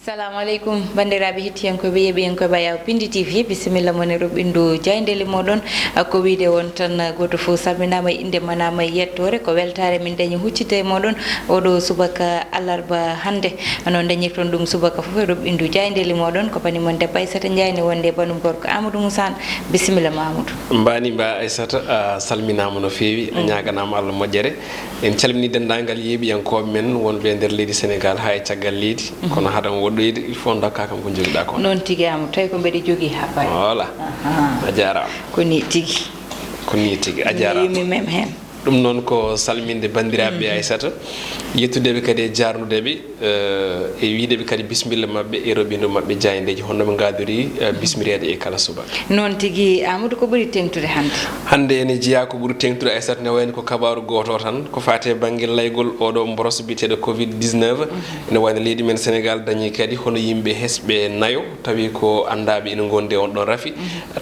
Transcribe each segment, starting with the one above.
Assalamu alaikum bandiraɓe hettiyankoɓe yeɓiyankoɓe yaw Piindi TV bisimilla mone roɓindu jayndeli moɗon ko wiide won tan goto fof salminama inde manama yettore ko weltare min dañi huccide e moɗon oɗo subaka alarba hande no dañirton ɗum subaka fof e roɓindu jayndeli moɗon ko banimon debbo Aissata Ndiaye ne wonde banum gorko Amadou Moussane bisimilla Mamadou mbani mba Aissata salminama no fewi a ñaganama Allah moƴƴere en calmini dendagal yeɓiyankoɓe men wonɓe e nder leydi Sénégal ha e caggal leydi kono haɗam woɗɗoyde il faut dakka kam ko joguiɗa ko noon tigui Amadou tawi ko mbeɗe jogui habbari voilà a jarama koni tigui a jarama yimi mem hen ɗum noon ko salminde bandiraɓe Aissata yettudeɓe kadi e jarnudeɓe e wideɓe kadi bisimilla mabɓe e roɓindu mabɓe jayndeji honno ɓe gadori bismirede e kala subaka noon tigui Amadou ko ɓuuri tengtude hande ene jeeya ko ɓuuri tengtude Aissata ne wayno ko kabaru goto tan ko fate banggue laygol oɗo mboros biteɗo covid 19 ene wayno leydi men Sénégal dañi kadi hono yimɓe hesɓe nayo tawi ko andaɓe ina gonde on ɗon rafi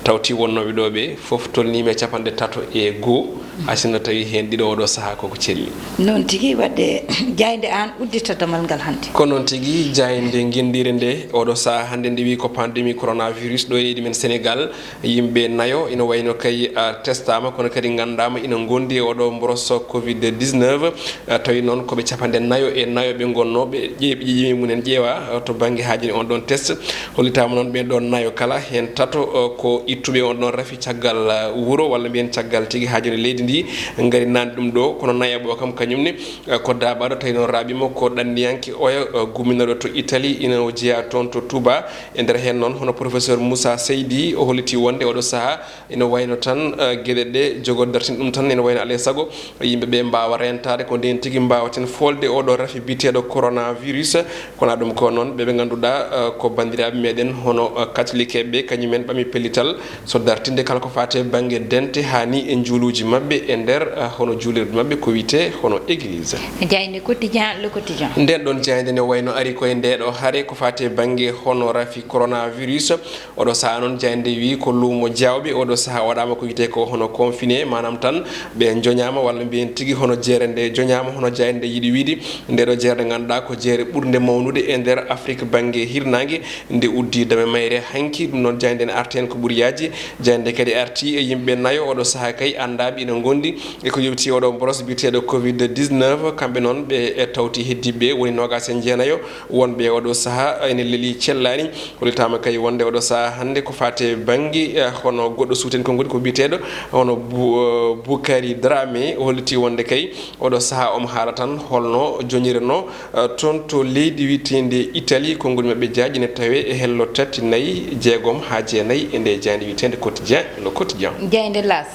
tawti wonnoɓe ɗo ɓe foof tolnima e 31 hasino tawi hen ɗiɗo oɗo saaha koko celli noon tigui wadde jayde an uddita damal ngal hande ko noon tigui jayde guendire nde oɗo saaha hande nde wi ko pandémie coronavirus ɗo e leydi men Sénégal yimɓe nayo ina wayno kay testama kono kadi gandama ina gondi e oɗo mboros covid 19 tawi noon koɓe 49 e nayo ɓe gonnoɓe ƴeeɓi mumen ƴeewa to banggue hajini on ɗon test hollitama noon ɓen ɗon nayo kala hen tato ko ittuɓe on ɗon rafi caggal wuuro walla mbiyen caggal tigui hajini leydi ndi ngari nani ɗum ɗo kono nayaɓo kam kañumne ko dabaɗo tawi noon raɓimo ko ɗanniyanke oya gumminoɗo to Italie ina jeeya toon to Touba e nder hen noon hono professeur Moussa Seydi o holliti wonde oɗo saaha ina wayno tan gueɗe ɗe jogodartin ɗum tan ene wayno alay saago yimɓeɓe mbawa rentade ko nden tigui mbawaten folde oɗo rafi biteɗo coronavirus kono ɗum ko noon ɓeɓe ganduɗa ko bandiraɓe meɗen hono catholique ɓe kañumen ɓami pellital so dartinde kala ko fate banggue dente hani e juuluji mabɓe e nder hono juulirde mabɓe ko wiyete hono église jayde quotidien le quotidien nden ɗon jayde ne wayno ari koye ndeɗo haare ko fate banggue hono rafi coronavirus oɗo saaha noon jayde wi ko luumo diawɓe oɗo saaha waɗama ko wiyete ko hono confiné manam tan ɓe joñama walla mbiyen tigui hono jeere nde joñama hono jayde yiiɗi wiide ndeɗo jeere ganduɗa ko jeere ɓurde mawnude e nder Afrique banggue hirnague nde uddi dame mayre hanki ɗum noon jayde ne arti hen ko ɓuuri yaji jayde kadi arti e yimɓe nayo oɗo saaha kay andaɓe ina gondi e ko yewti oɗo mboros biteɗo covid 19 kamɓe noon ɓe tawti heddiɓe woni nogas e jeenayo wonɓe oɗo saaha ene leeli cellani hollitama kay wonde oɗo saaha hande ko fate banggue hono goɗɗo suuten konngol ko biteɗo hono Boukari Dramé holliti wonde kay oɗo saaha omo haala tan holno joñireno toon to leydi witende Italie konngol mabɓe jaaƴi ne tawe e hello tati nayyi jeegom ha jeenayyi e nde jayde witende quotidien le quotidien jayde las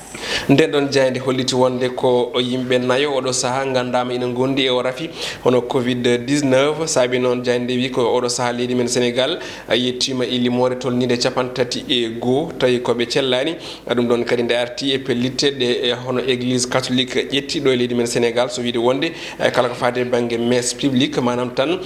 nden ɗon jayde holliti wonde ko yimɓe nayo oɗo saaha gandama ina gondi e o rafi hono covid 19 saabi noon jayde wi ko oɗo saaha leydi men Sénégal yettima e limore tolnide 31 tawi koɓe cellani ɗum ɗon kadi nde arti e pellitte ɗe hono église catholique ƴetti ɗo e leydi men Sénégal so wiide wonde kala ko fate banggue messe publique manam tan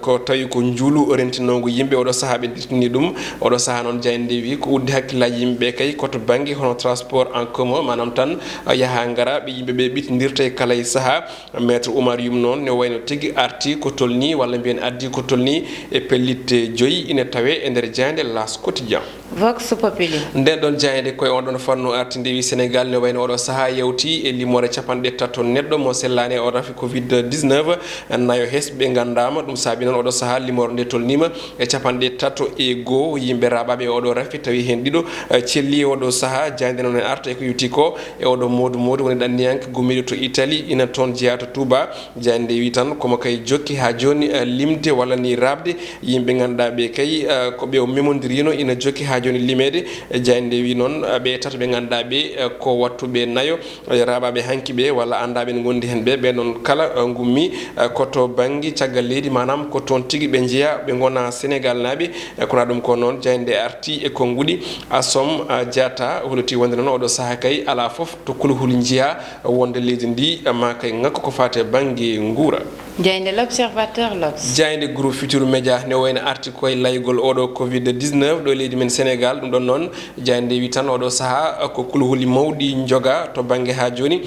ko tawi ko juulu rentinogo yimɓe oɗo saaha ɓe ɗittini ɗum oɗo saaha noon jayde wi ko uddi hakkillaji yimɓeɓe kay koto banggue hono transport en commun manam tan yaaha gara ɓe yimɓeɓe ɓittodirta e kala e saaha maître Oumar Youm noon ne wayno tigui arti ko tolni walla mbiyen addi ko tolni e pellitte joyyi ina tawe e nder jayde las quotidien vox populi nden ɗon jayde koye on ɗon fanno arti ndewi Sénégal ne wayno oɗo saaha yewti e limore 30 neɗɗo mo sellani o rafi covid 19 nayo hesɓe gandama ɗum saabi noon oɗo saaha limore nde tolnima e 31 yimɓe raɓaɓe oɗo rafi tawi hen ɗiɗo celli oɗo saaha jayde noon en arta e ko yewti ko e oɗo modou woni ɗanniyanke gummiɗo to Italie ina toon jeeya to Touba jayde wi tan komo kay jokki ha joni limde walla ni rabde yimɓe ganduɗa ɓe kay ko ɓe o memodirino ina jokki ha joni limede jayde wi noon ɓe tato ɓe ganduɗa ɓe ko wattuɓe nayo raɓaɓe hanki ɓe walla andaɓe ne gondi hen ɓe noon kala gummi koto banggue caggal leydi manam ko toon tigui ɓe jeeya ɓe gona Sénégal naaɓe kono ɗum ko noon jayde arti e konguɗi Assom Diatta holliti wonde noon oɗo saaha kay ala foof to kulhuli jeeya wonde leydi ndi ma kay ngakko ko fate banggue guura jayde l'observateur L'Obs jayde groupe Futur Média ne wayno arti koye laygol oɗo covid 19 ɗo leydi men Sénégal ɗum ɗon noon jayde wi tan oɗo saaha ko kulhuli mawɗi joga to banggue ha joni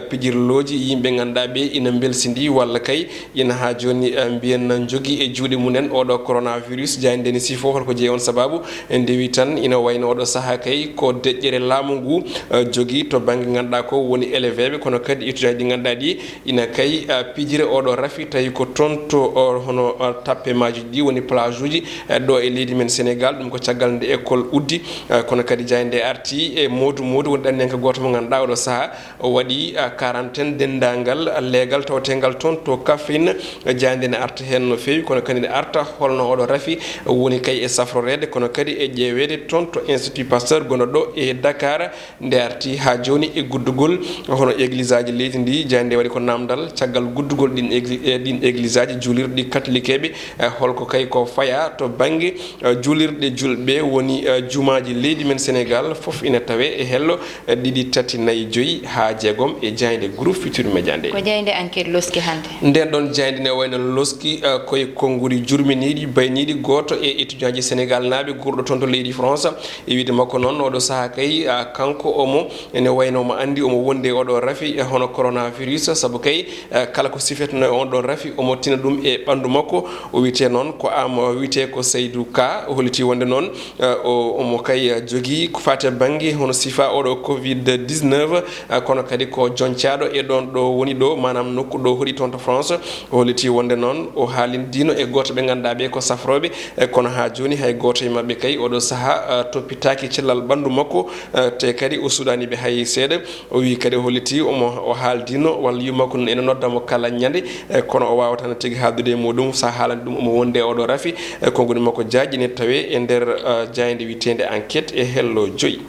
pijirloji yimɓe ganduɗa ɓe ina belsidi walla kay ina ha joni mbiyen jogui e juuɗe munen oɗo coronavirus jayde ni sifo holko jeeyi on sababu en ndewi tan ina wayno oɗo saaha kay ko deƴƴere laamu ngu jogui to banggue ganduɗa ko woni éleveɓe kono kadi étudiant ɗi ganduɗa ɗi ina kay pijire oɗo rafi tawi ko toon to hono tappe maji ɗi woni plage uji ɗo e leydi men Sénégal ɗum ko caggal nde école uddi kono kadi jayde arti e modou woni ɗannen ko goto mo ganduɗa oɗo saaha o waɗi quarantaine dendagal leegal tawategal toon to Kaffrine jayde ne arta hen no fewi kono kadi ne arta holno oɗo rafi woni kay e safrorede kono kadi e ƴeewede toon to Institut Pasteur gonɗo ɗo e Dakar nde arti ha joni e guddugol hono église aji leydi ndi jayde waɗi ko namdal caggal guddugol ɗin église aji julirɗi catholique eɓe holko kay ko faya to banggue julirɗe julɓe woni jumaji leydi men Sénégal foof ina tawe e hello 2 3 4 5 ha jeegom e jayde groupe Futur Média nde ko jayde enquête loski hande nden ɗon jayde ne wayno loski koye konnguri jurminiɗi bayniɗi goto e étudiant ji Sénégal naaɓe gurɗo toon to leydi France e wiide makko noon oɗo saaha kay kanko omo ene wayno mo andi omo wonde oɗo rafi hono coronavirus saabu kay kala ko sifetno on ɗon rafi omo tina ɗum e ɓandu makko o wiyete noon ko wiyete ko Seydou Ka o holliti wonde noon omo kay jogui ko fate banggue hono sifa oɗo covid 19 kono kadi ko joncaɗo e ɗon ɗo woni ɗo manam nokku ɗo hoɗi toon to France o holliti wonde noon o haalindino e goto ɓe ganduɗa ɓe ko safroɓe kono ha joni hay goto e mabɓe kay oɗo saaha toppitaki cellal ɓandu makko te kadi o suɗani ɓe hay seeɗa o wi kadi o holliti o haaldino walla yimakko ene noddamo kala ñande kono o wawa tan tigui haaldude e muɗum sa haalani ɗum omo wonde oɗo rafi konngudi makko jaajine tawe e nder jayde witende enquête e hello joyi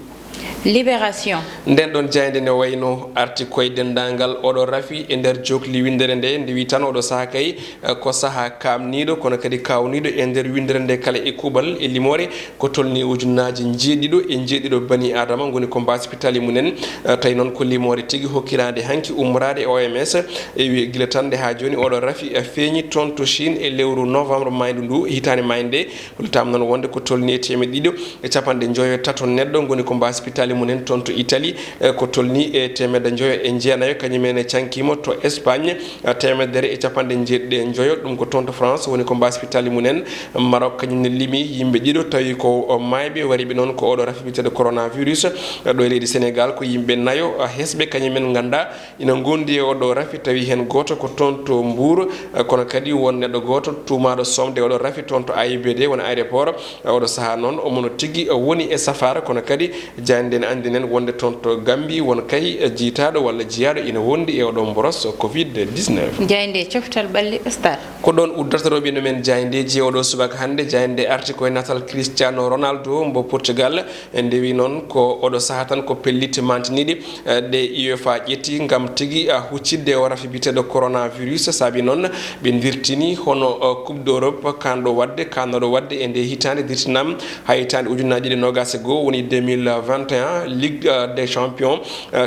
Libération nden ɗon jayde ne wayno arti koye dendagal oɗo rafi e nder jokli windere nde nde wi tan oɗo saaha kay ko saaha kamniɗo kono kadi kawniɗo e nder windere nde kala e kuuɓal e limore ko tolni ujunnaji jeeɗiɗo bani adama goni ko mbasipitali munen tawi noon ko limore tigui hokkirade hanki ummorade e OMS e wi guila tan nde ha joni oɗo rafi feeñi toon to Chine e lewru novembre maydu ndu hitande mayde nde holtama noon wonde ko tolni e 113 neɗɗo goni ko mbasipitali munen toon to Italie ko tolni e 109 kañumen cankima to Espagne 190 ɗum ko toon to France woni ko mbasipitali munen Maroc kañumne limi yimɓe ɗiɗo tawi ko mayɓe wariɓe noon ko oɗo rafi bitede coronavirus ɗo e leydi Sénégal ko yimɓe nayo hesɓe kañumen ganda ina gondi e oɗo rafi tawi hen goto ko toon to Mbour kono kadi won neɗɗo goto tumaɗo somde oɗo rafi toon to AIBD woni aéroport oɗo saaha noon omono tigui woni e safara kono kadi jande ne andi nen wonde toon to Gambie won kay jiitaɗo walla jiyaɗo ina wondi e oɗon boros covid 19 jayde coftal ɓalli stade ko ɗon uddata roɓino men jayndeji oɗo subaka hande jaynde arti koye natal Cristiano Ronaldo mbo Portugal en ndewi noon ko oɗo saaha tan ko pellitte mantiniɗi ɗe UEFA ƴetti gam tigui huccidde o rafi biteɗo coronavirus saabi noon ɓe dirtini hono coupe d'Europe kannoɗo wadde e nde hitande dirtinam ha hitande ujunnaji ɗiɗi nogas e goho woni 2021 Ligue des Champions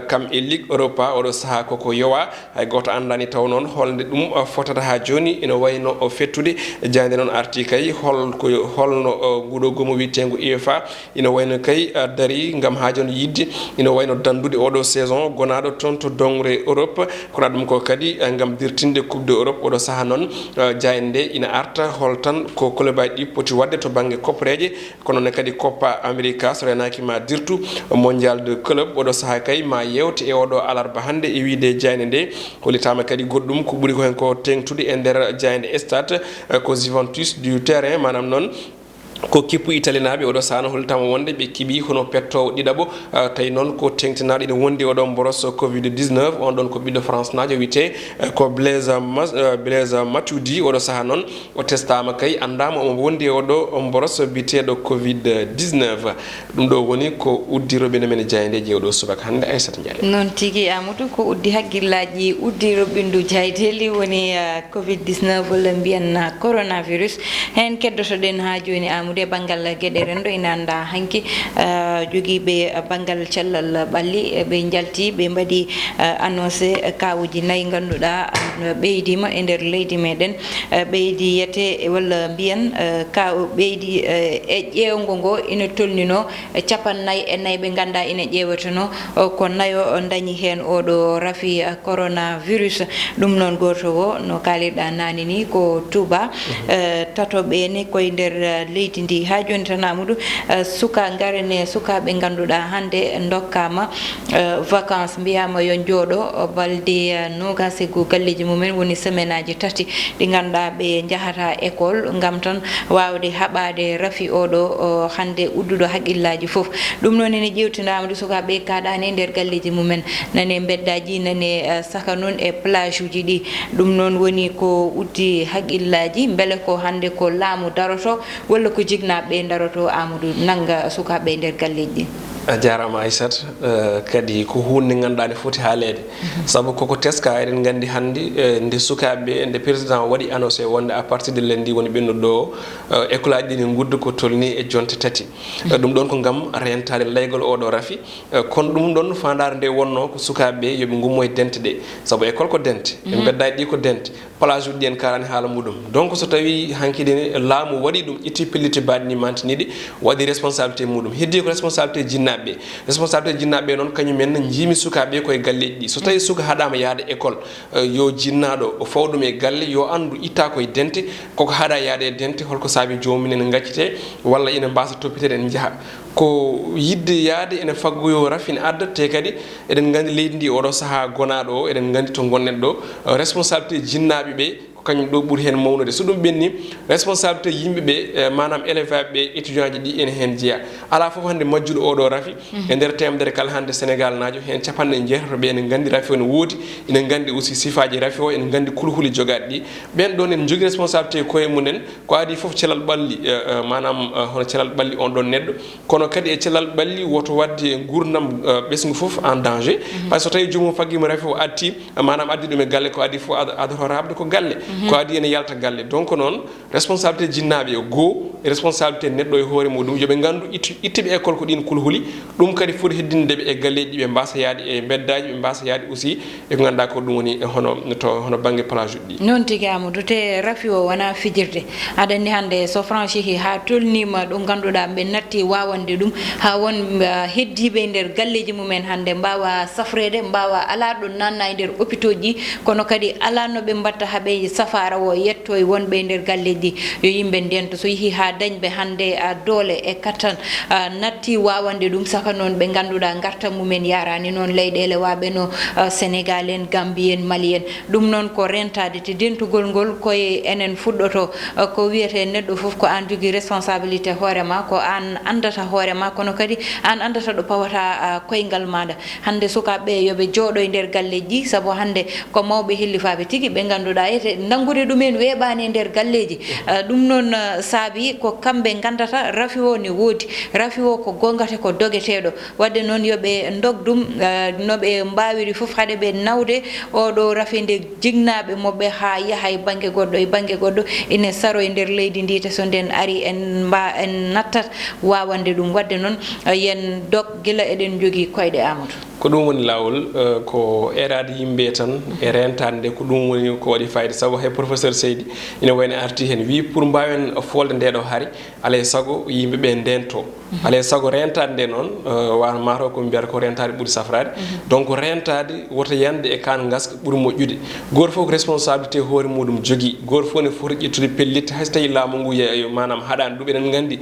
kam e Ligue Europa oɗo saaha koko yowa hay goto andani taw noon holde ɗum fotata ha joni ina wayno o fettude jande noon arti kay holno nguɗo gomo wittengo UEFA ina wayno kay dari gam ha joni yidde ina wayno dandude oɗo saison gonaɗo toon to dongre Europe kono ɗum ko kadi gam dirtinde coupe de Europe oɗo saaha noon jayde ina arta hol tan ko club aji ɗi poti wadde to banggue koppareje kono ne kadi Copa America so renaki ma dirtu mondial de club oɗo saaha kay ma yewte e oɗo alarba hande e wiide jayde nde hollitama kadi goɗɗum ko ɓuuri ko hen ko tengtude e nder jayde stade ko Juventus du terrain manam noon ko kippu Italie naɓe oɗo sahano holtama wonde ɓe kiiɓi hono pettowo ɗiɗaɓo tawi noon ko tengtinaɗo ina wondi oɗon boros covid 19 on ɗon ko ɓiɗɗo France najo wiyete ko Blaise Matuidi oɗo saaha noon o testama kay andama omo wondi e oɗo boros biteɗo covid 19 ɗum ɗo woni ko uddiroɓe men jaydeji oɗo subaka hande Aissata Diallo noon tigui Amadou ko uddi hagguillaji uddiroɓindu jaydeli woni covid 19 walla mbiyan coronavirus hen keddotoɗen ha joni Amadou ñamude bangal gueɗe rendo ina anda hanki jogiiɓe bangal cellal ɓalli ɓe jalti ɓe mbaɗi annoncé kawuji nayyi ganduɗa ɓeydima e nder leydi meɗen ɓeydi yete walla mbiyen kaw ɓeydi e ƴeewgo ngo ina tolnino 44 ɓe ganda ina ƴeeweteno ko nayo dañi hen oɗo rafi coronavirus ɗum noon goto o no kalirɗa nani ni ko Touba tatoɓe ni koye nder leydi ndi ha joni tan Amadou suka garane sukaɓe ganduɗa hande dokkama vacances mbiyama yo jooɗo balde nogas e go galleji mumen woni semaine aji tati ɗi ganduɗa ɓe jahata école gam tan wawde haɓade rafi oɗo hande udduɗo haqqillaji foof ɗum noon ene ƴewtinama ɗo sukaɓe kaɗani e nder galleji mumen nane beddaji nane saka noon e plage uji ɗi ɗum noon woni ko uddi haqqillaji beele ko hande ko laamu daroto walla ko jignaɓe daroto Amadou nanga sukaɓe e nder galleji ɗi. a jarama Aissata kadi ko hunde ganduɗa ne foti haalede saabu koko teska eɗen gandi hande nde sukaɓe nde président waɗi annoncé wonde à partir de lundi woni ɓennuɗo o école aji ɗi ne gudda ko tolni e jonte tati ɗum ɗon ko gam rentade laygol oɗo rafi kono ɗum ɗon fandare nde wonno ko sukaɓe yooɓe gummo e dente ɗe saabu école ko dente ɓe beddaji ɗi ko dente plage uji ɗi en karani haala muɗum donc so tawi hankkidine laamu waɗi ɗum itti pelliti baɗi ni mantiniɗi waɗi responsabilité muɗum heddi ko responsabilité jinnaɓe responsabilité jinnaɓe noon kañumen jiimi sukaɓe koye galleji ɗi so tawi suka haɗama yaade école yo jinnaɗo fawɗum e galle yo andu itta koye dente koko haɗa yaade e dente holko saabi jomum ene gaccete walla ina mbasa toppitede en jaaha ko yidde yaade ene faggoyo rafine adda te kadi eɗen gandi leydi ndi oɗo saaha gonaɗo o eɗen gandi to gonɗen ɗo responsabilité jinnaɓe ɓe ko kañum ɗo ɓuuri hen mawnude so ɗum ɓenni responsabilité yimɓeɓe manam élève ɓe étudiant ji ɗi ene hen jeeya ala foof hande majjuɗo oɗo rafi e nder temedere kala hande Sénégal najo hen capanɗe jeetato ɓe ene gandi rafi o ne woodi ene gandi aussi sifaji rafi o ene gandi kulhuli jogaɗi ɗi ɓen ɗon en jogui responsabilité koye munen ko adi foof celal ɓalli manam hono celal ɓalli on ɗon neɗɗo kono kadi e celal ɓalli woto wadde gurdam ɓesgu foof en danger par ce que so tawi jomum faggima rafi o adti manam addi ɗum e galle ko adi foof adata habde ko galle ko adi ene yalta galle donc noon responsabilité jinnaɓe o goho e responsabilité neɗɗo e hoore muɗum yooɓe gandu ittiɓe école ko ɗin kulhuli ɗum kadi foti heddindeɓe e galleji ɗi ɓe mbasa yaade e beddaji ɓe mbasa yaade aussi e ko ganduɗa ko ɗum woni hono banggue plage uji ɗi noon tigui Amadou te rafi o wona fijirde aɗa andi hande so franchihi ha tolnima ɗo ganduɗa ɓe natti wawande ɗum ha won heddiɓe e nder galleji mumen hande mbawa safrede mbawa ala ɗo nanna e nder hôpitaux ji kono kadi ala noɓe mbatta haaɓe safara o yetto e wonɓe e nder galleji yo yimɓe ndento so yeehi ha dañɓe hande doole e kattan natti wawande ɗum saka noon ɓe ganduɗa gartam mumen yarani noon leyɗele waɓe no Sénégal en Gambie en Mali en ɗum noon ko rentade te dentugol ngol koye enen fuɗɗoto ko wiyete neɗɗo foof ko an jogui responsabilité hoorema ko an andata hoorema kono kadi an andata ɗo pawata koyngal maɗa hande sukaɓe yooɓe jooɗo e nder galleji saabu hande ko mawɓe hellifaɓe tigui ɓe ganduɗa ete nanggude ɗumen weeɓani e nder galleji ɗum noon saabi ko kamɓe gandata rafi o ne woodi rafi o ko gongate ko dogueteɗo wadde noon yooɓe dogdum noɓe mbawiri foof haade ɓe nawde oɗo rafi nde jignaɓe moɓɓe ha yaaha e banggue goɗɗo e banggue goɗɗo ine saro e nder leydi ndi te so nden ari en nattat wawande ɗum wadde noon yen dog guila eɗen jogui koyɗe Amadou ko ɗum woni lawol ko erade yimɓe tan e rentade nde ko ɗum woni ko waɗi fayida saabu hay professeur Seydi ina wayno arti hen wi pour mbawen folde ndeɗo haari alay saago yimɓeɓe ndento alay saago rentade nde noon wan mataw ko mbiyata ko rentade ɓuuri safrade donc rentade woto yande e kan gaska ɓuuri moƴƴude goto foof ko responsabilité hoore muɗum jogui goto foof ne foti ƴettude pellitte hayso tawi laamu ngu manam haɗani ɗum eɗen gandi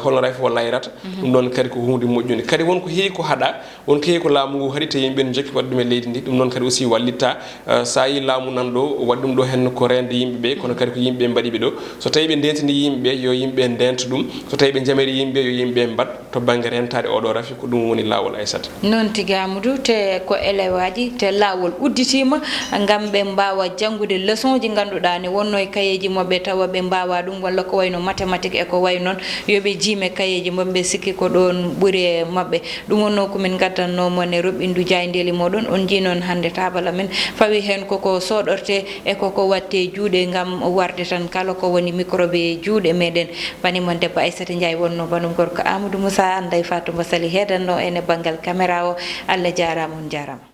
holno rafi o layrata ɗum ɗon kadi ko hunde moƴƴude kadi wonko heewi ko haɗa wonko heewi ko laamu ngu haɗi te yimɓe ne jokki waɗa ɗum e leydi ndi ɗum noon kadi aussi wallitta sa yi laamu nanɗo waɗi ɗum ɗo hen ko rende yimɓeɓe kono kadi ko yimɓeɓe mbaɗiɓe ɗo so tawi ɓe ndentini yimɓeɓe yo yimɓeɓe ndenta ɗum so tawi ɓe jamiri yimɓeɓe yo yimɓeɓe mbat to banggue rentade oɗo rafi ko ɗum woni lawol Aissata noon tigui Amadou te ko élève aji te lawol udditima gam ɓe mbawa janggude leçon ji ganduɗa ne wonno e kayeji mabɓe tawa ɓe mbawa ɗum walla ko wayno mathématique e ko way noon yoɓe jiime kayeji mabɓe sikki ko ɗon ɓuuri e mabɓe ɗum wonno komin gaddannomo ne roɓindu jayndeli moɗon on ji noon hande tabala men fawi hen koko soɗorte e koko watte juuɗe ngam warde tan kala ko woni microbe juuɗe meɗen banimon debbo Aissata Ndiaye wonno banum gorko Amadou Moussa anday Fatou Basali hedanno ene banggal caméra o Allah jarama on jarama